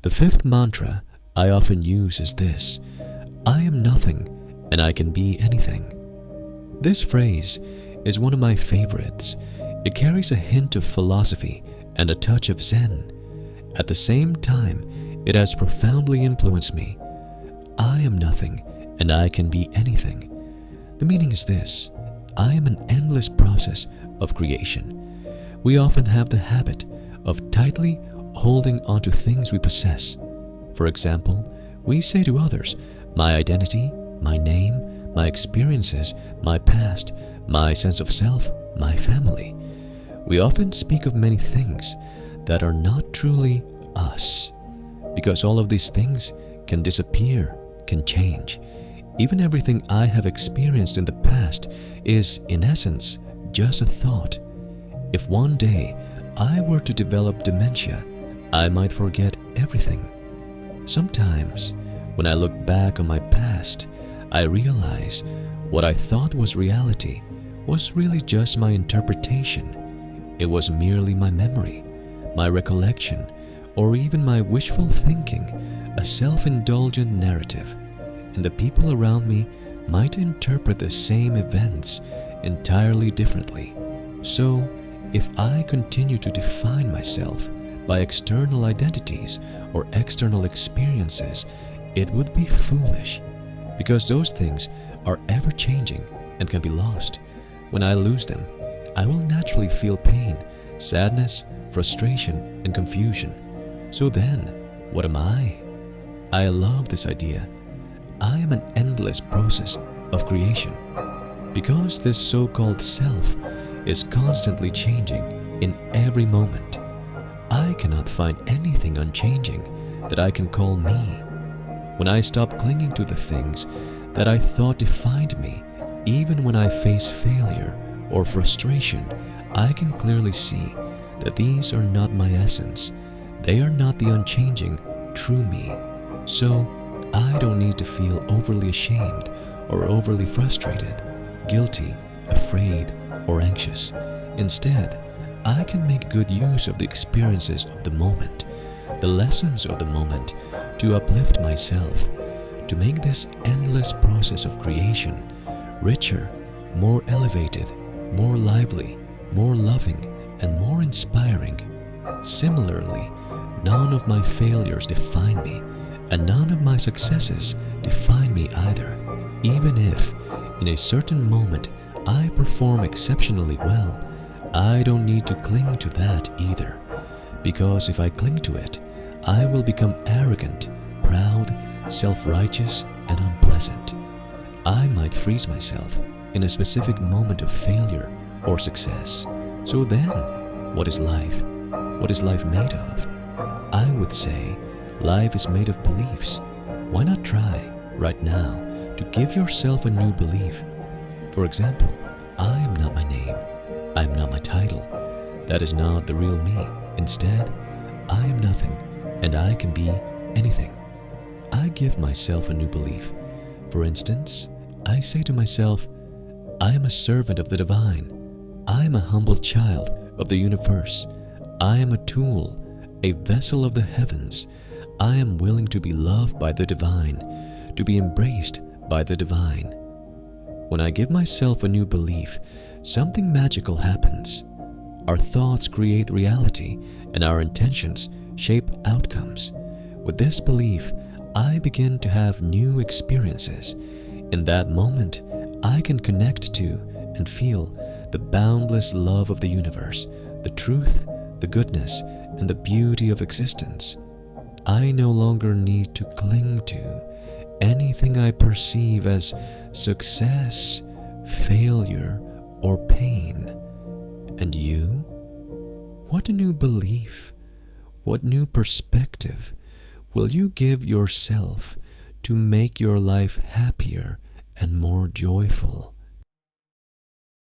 The fifth mantra I often use is this: I am nothing and I can be anything. This phrase is one of my favorites. It carries a hint of philosophy and a touch of Zen. At the same time, it has profoundly influenced me. I am nothing and I can be anything. The meaning is this: I am an endless process of creation. We often have the habit of tightly holding onto things we possess. For example, we say to others, my identity, my name, my experiences, my past, my sense of self, my family. We often speak of many things that are not truly us, because all of these things can disappear, can change. Even everything I have experienced in the past is, in essence, just a thought. If one day I were to develop dementia, I might forget everything. Sometimes, when I look back on my past, I realize what I thought was reality was really just my interpretation. It was merely my memory, my recollection, or even my wishful thinking, a self-indulgent narrative. And the people around me might interpret the same events entirely differently. So, if I continue to define myself by external identities or external experiences, it would be foolish, because those things are ever-changing and can be lost. When I lose them, I will naturally feel pain, sadness, frustration, and confusion. So then, what am I? I love this idea. I am an endless process of creation. Because this so-called self is constantly changing in every moment, I cannot find anything unchanging that I can call me. When I stop clinging to the things that I thought defined me, even when I face failure or frustration, I can clearly see that these are not my essence. They are not the unchanging, true me. So, I don't need to feel overly ashamed or overly frustrated, guilty, afraid, or anxious. Instead, I can make good use of the experiences of the moment, the lessons of the moment, to uplift myself, to make this endless process of creation richer, more elevated, more lively, more loving, and more inspiring. Similarly, none of my failures define me, and none of my successes define me either. Even if, in a certain moment, I perform exceptionally well, I don't need to cling to that either, because if I cling to it, I will become arrogant, proud, self-righteous, and unpleasant. I might freeze myself in a specific moment of failure or success. So then, what is life? What is life made of? I would say life is made of beliefs. Why not try, right now, to give yourself a new belief? For example, I am not my name. I am not my title. That is not the real me. Instead, I am nothing, and I can be anything. I give myself a new belief. For instance, I say to myself, I am a servant of the divine. I am a humble child of the universe. I am a tool, a vessel of the heavens. I am willing to be loved by the divine, to be embraced by the divine. When I give myself a new belief, something magical happens. Our thoughts create reality, and our intentions shape outcomes. With this belief, I begin to have new experiences. In that moment, I can connect to and feel the boundless love of the universe, the truth, the goodness, and the beauty of existence. I no longer need to cling to anything I perceive as success, failure, or pain. And you? What new belief, what new perspective will you give yourself to make your life happier and more joyful?